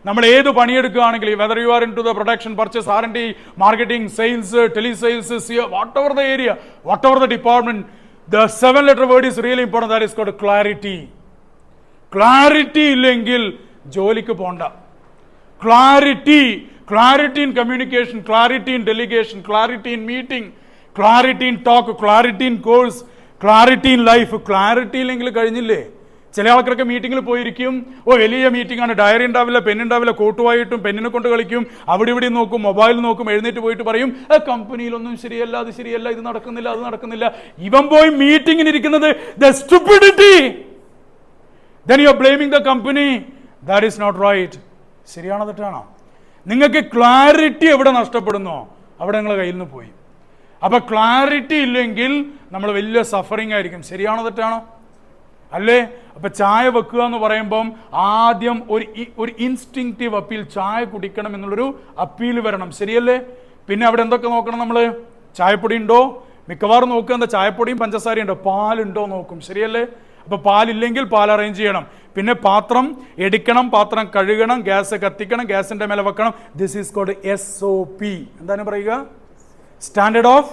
നമ്മൾ ഏത് പണിയെടുക്കുകയാണെങ്കിലും whether you are into the production, purchase, R&D, marketing, sales, telesales, whatever the area, whatever the department, the 7-letter word is really important. That is called clarity. Clarity ഇല്ലെങ്കിൽ ജോലിക്ക് പോണ്ട. Clarity in communication, clarity in delegation, clarity in meeting, clarity in talk, clarity in course, clarity in life. Clarity ഇല്ലെങ്കിൽ കഴിഞ്ഞില്ലേ? ചില ആൾക്കാരൊക്കെ മീറ്റിങ്ങിൽ പോയിരിക്കും, വലിയ മീറ്റിംഗ് ആണ്, ഡയറി ഉണ്ടാവില്ല, പെന്നുണ്ടാവില്ല, കോട്ടുവായിട്ടും പെന്നിനെ കൊണ്ട് കളിക്കും, അവിടെ ഇവിടെ നോക്കും, മൊബൈൽ നോക്കും, എഴുന്നേറ്റ് പോയിട്ട് പറയും കമ്പനിയിലൊന്നും ശരിയല്ല, അത് ശരിയല്ല, ഇത് നടക്കുന്നില്ല, അത് നടക്കുന്നില്ല. ഇവൻ പോയി മീറ്റിങ്ങിന് ഇരിക്കുന്നത് the stupidity. Then you are blaming the company. That is not right. ശരിയാണോ തെറ്റാണോ? നിങ്ങൾക്ക് ക്ലാരിറ്റി എവിടെ നഷ്ടപ്പെടുന്നോ അവിടെ നിങ്ങളുടെ കയ്യിൽ നിന്ന് പോയി. അപ്പൊ ക്ലാരിറ്റി ഇല്ലെങ്കിൽ നമ്മൾ വലിയ സഫറിങ് ആയിരിക്കും. ശരിയാണോ തെറ്റാണോ? അല്ലേ? അപ്പൊ ചായ വെക്കുക എന്ന് പറയുമ്പം ആദ്യം ഒരു ഇൻസ്റ്റിങ്ക്റ്റീവ് അപ്പീൽ, ചായ കുടിക്കണം എന്നുള്ളൊരു അപ്പീൽ വരണം. ശരിയല്ലേ? പിന്നെ അവിടെ എന്തൊക്കെ നോക്കണം നമ്മൾ? ചായപ്പൊടി ഉണ്ടോ? മിക്കവാറും നോക്കുക എന്താ, ചായപ്പൊടിയും പഞ്ചസാരയും ഉണ്ടോ, പാലുണ്ടോ നോക്കും. ശരിയല്ലേ? അപ്പൊ പാലില്ലെങ്കിൽ പാൽ അറേഞ്ച് ചെയ്യണം. പിന്നെ പാത്രം എടുക്കണം, പാത്രം കഴുകണം, ഗ്യാസ് കത്തിക്കണം, ഗ്യാസിന്റെ മേലെ വെക്കണം. This is called SOP. എന്താണ് പറയുക? Standard of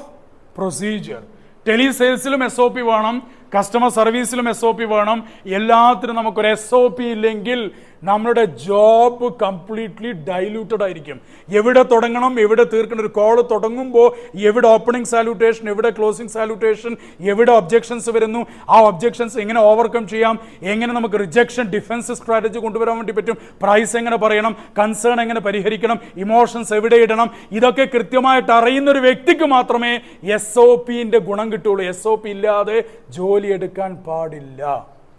procedure. ടെലിസെയിൽസിലും SOP വേണം, കസ്റ്റമർ സർവീസിലും SOP വേണം. എല്ലാത്തിനും നമുക്കൊരു SOP ഇല്ലെങ്കിൽ നമ്മുടെ ജോബ് കംപ്ലീറ്റ്ലി ഡൈല്യൂട്ടഡ് ആയിരിക്കും. എവിടെ തുടങ്ങണം, എവിടെ തീർക്കണം, ഒരു കോൾ തുടങ്ങുമ്പോൾ എവിടെ ഓപ്പണിംഗ് സാല്യൂട്ടേഷൻ, എവിടെ ക്ലോസിംഗ് സാല്യൂട്ടേഷൻ, എവിടെ ഒബ്ജെക്ഷൻസ് വരുന്നു, ആ ഒബ്ജെക്ഷൻസ് എങ്ങനെ ഓവർകം ചെയ്യാം, എങ്ങനെ നമുക്ക് റിജക്ഷൻ ഡിഫൻസ് സ്ട്രാറ്റജി കൊണ്ടുവരാൻ വേണ്ടി പറ്റും, പ്രൈസ് എങ്ങനെ പറയണം, കൺസേൺ എങ്ങനെ പരിഹരിക്കണം, ഇമോഷൻസ് എവിടെ ഇടണം, ഇതൊക്കെ കൃത്യമായിട്ട് അറിയുന്ന ഒരു വ്യക്തിക്ക് മാത്രമേ SOPന്റെ ഗുണം കിട്ടുള്ളൂ. SOP ഇല്ലാതെ ജോലി എടുക്കാൻ പാടില്ല.